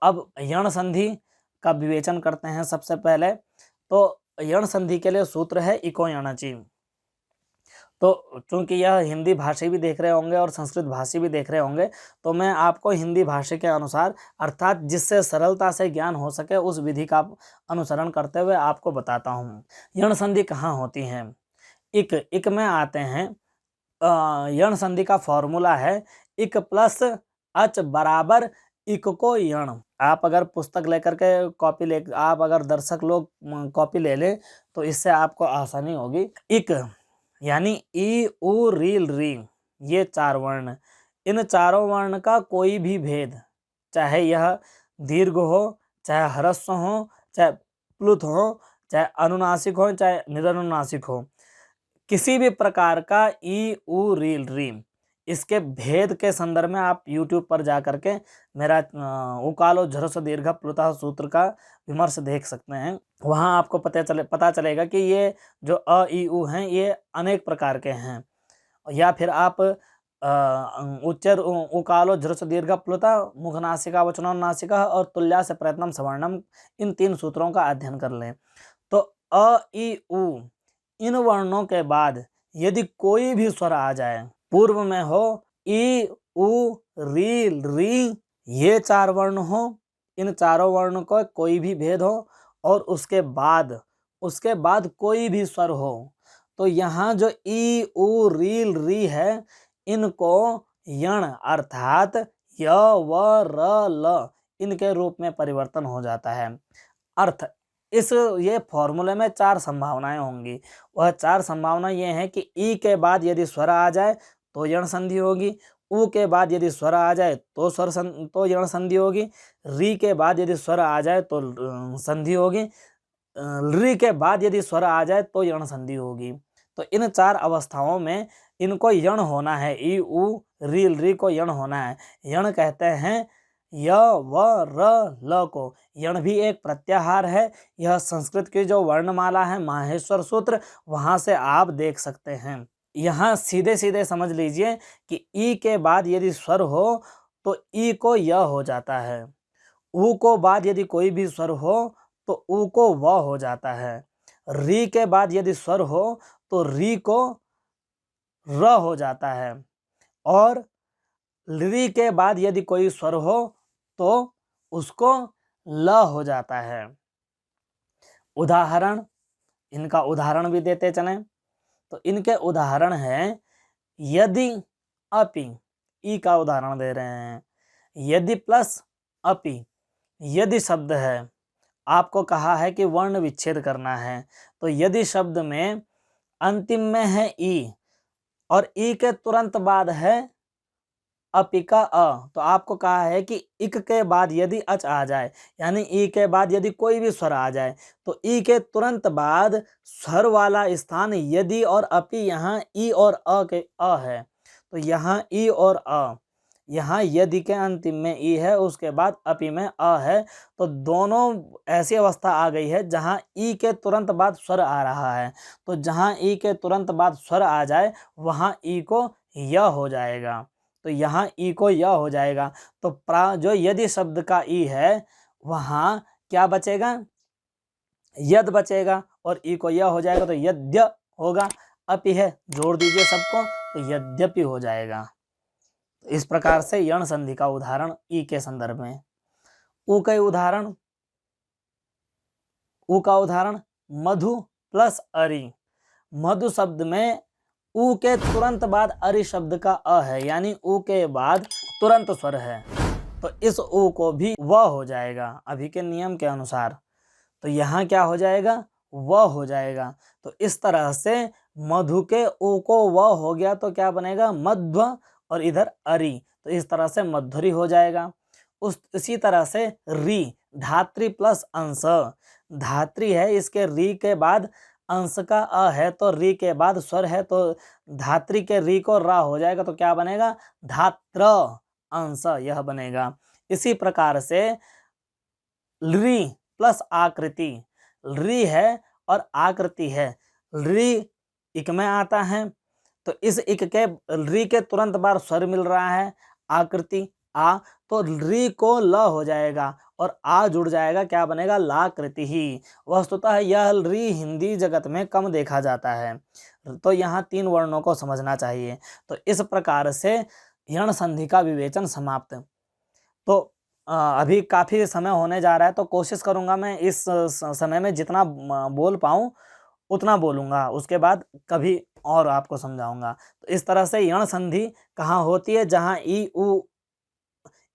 अब यण संधि का विवेचन करते हैं। सबसे पहले तो यण संधि के लिए सूत्र है इको यणचि। तो चूंकि यह हिंदी भाषी भी देख रहे होंगे और संस्कृत भाषी भी देख रहे होंगे, तो मैं आपको हिंदी भाषा के अनुसार अर्थात जिससे सरलता से ज्ञान हो सके उस विधि का अनुसरण करते हुए आपको बताता हूँ। यण संधि कहाँ होती है? इक में आते हैं। यण संधि का फॉर्मूला है इक प्लस अच बराबर इक को यण। आप अगर पुस्तक लेकर के कॉपी ले, आप अगर दर्शक लोग कॉपी ले लें तो इससे आपको आसानी होगी। इक यानी ई उ रील री, ये 4 वर्ण, इन चारों वर्ण का कोई भी भेद, चाहे यह दीर्घ हो, चाहे ह्रस्व हो, चाहे प्लुत हो, चाहे अनुनासिक हो, चाहे निरनुनासिक हो, किसी भी प्रकार का ई उ रील री, इसके भेद के संदर्भ में आप YouTube पर जा करके मेरा उकालो झरस दीर्घ प्लुतः सूत्र का विमर्श देख सकते हैं। वहाँ आपको पता चलेगा कि ये जो अ ई उ हैं ये अनेक प्रकार के हैं। या फिर आप उच्चर उकालो झरस दीर्घ प्लुतः मुखनासिका वचनोन्नासिका और तुल्या से प्रयत्नम सवर्णम, इन 3 सूत्रों का अध्ययन कर लें। तो अ ई उ इन वर्णों के बाद यदि कोई भी स्वर आ जाए, पूर्व में हो ई उ री री, ये 4 वर्ण हो, इन चारों वर्ण को कोई भी भेद हो, और उसके बाद कोई भी स्वर हो, तो यहाँ जो ई उ रील री है इनको यण अर्थात य व र ल इनके रूप में परिवर्तन हो जाता है। अर्थ ये फॉर्मूले में 4 संभावनाएं होंगी। वह 4 संभावना ये है कि ई के बाद यदि स्वर आ जाए तो यण संधि होगी, उ के बाद यदि स्वर आ जाए तो यण संधि होगी, री के बाद यदि स्वर आ जाए तो संधि होगी, री के बाद यदि स्वर आ जाए तो यण संधि होगी। तो इन 4 अवस्थाओं में इनको यण होना है, ई उ री री को यण होना है। यण कहते हैं य व र ल को। यण भी एक प्रत्याहार है। यह संस्कृत की जो वर्णमाला है माहेश्वर सूत्र, वहां से आप देख सकते हैं। यहाँ सीधे सीधे समझ लीजिए कि ई के बाद यदि स्वर हो तो ई को य हो जाता है, उ को बाद यदि कोई भी स्वर हो तो उ को व हो जाता है, री के बाद यदि स्वर हो तो री को र हो जाता है, और री के बाद यदि कोई स्वर हो तो उसको ल हो जाता है। उदाहरण, इनका उदाहरण भी देते चलें। तो इनके उदाहरण हैं यदि अपि, ई का उदाहरण दे रहे हैं। यदि प्लस अपि, यदि शब्द है, आपको कहा है कि वर्ण विच्छेद करना है, तो यदि शब्द में अंतिम में है ई और ई के तुरंत बाद है अपि का अ, तो आपको कहा है कि इक के बाद यदि अच आ जाए, यानी ई के बाद यदि कोई भी स्वर आ जाए, तो ई के तुरंत बाद स्वर वाला स्थान यदि और अपि, यहाँ ई और अ के अ है, तो यहाँ ई और अ, यहाँ यदि के अंतिम में ई है, उसके बाद अपि में अ है, तो दोनों ऐसी अवस्था आ गई है जहाँ ई के तुरंत बाद स्वर आ रहा है। तो जहाँ ई के तुरंत बाद स्वर आ जाए वहाँ ई को य हो जाएगा, तो यहाँ ई को य हो जाएगा। तो जो यदि शब्द का ई है वहाँ क्या बचेगा? यद बचेगा, और ई को य हो जाएगा तो यद्य होगा। अपि है, जोड़ दीजिए सबको तो यद्यपि हो जाएगा। तो इस प्रकार से यण संधि का उदाहरण ई के संदर्भ में। उ का उदाहरण मधु प्लस अरि। मधु शब्द में उ के तुरंत बाद अरि शब्द का अ है, यानी उ के बाद तुरंत स्वर है, तो इस उ को भी व हो जाएगा अभी के नियम के अनुसार। तो यहाँ क्या हो जाएगा? व हो जाएगा। तो इस तरह से मधु के उ को व हो गया तो क्या बनेगा? मध्व, और इधर अरि, तो इस तरह से मध्वरि हो जाएगा। इसी तरह से री, धात्री प्लस अंश, धात्री है, इसके री के बाद अंश का अ है, तो री के बाद स्वर है, तो धात्री के री को रा हो जाएगा, तो क्या बनेगा? धात्र अंश, यह बनेगा। इसी प्रकार से री प्लस आकृति, री है और आकृति है, री इक में आता है, तो इस इक के री के तुरंत बाद स्वर मिल रहा है, आकृति, आ, तो री को ल हो जाएगा और आ जुड़ जाएगा, क्या बनेगा, लाकृति ही। वस्तुतः यह री हिंदी जगत में कम देखा जाता है। तो यहाँ 3 वर्णों को समझना चाहिए। तो इस प्रकार से यण संधि का विवेचन समाप्त। तो अभी काफ़ी समय होने जा रहा है, तो कोशिश करूँगा मैं इस समय में जितना बोल पाऊँ उतना बोलूँगा, उसके बाद कभी और आपको समझाऊँगा। तो इस तरह से यण संधि कहाँ होती है, जहाँ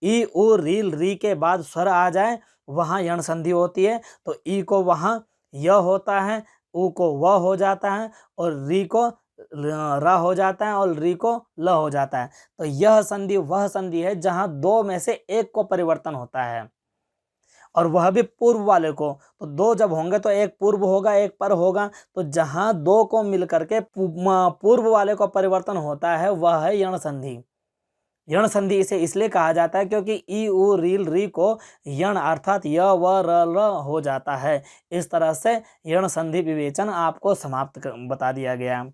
ई उ रील री के बाद स्वर आ जाए वहाँ यण संधि होती है। तो ई को वहाँ य होता है, उ को व हो जाता है और री को र हो जाता है और री को ल हो जाता है। तो यह संधि वह संधि है जहाँ 2 में से एक को परिवर्तन होता है, और वह भी पूर्व वाले को। तो 2 जब होंगे तो एक पूर्व होगा, एक पर होगा। तो जहाँ 2 को मिलकर के पूर्व वाले को परिवर्तन होता है वह है यण संधि। यण संधि इसे इसलिए कहा जाता है क्योंकि ई उ रील री को यण अर्थात य व र ल हो जाता है। इस तरह से यण संधि विवेचन आपको समाप्त बता दिया गया।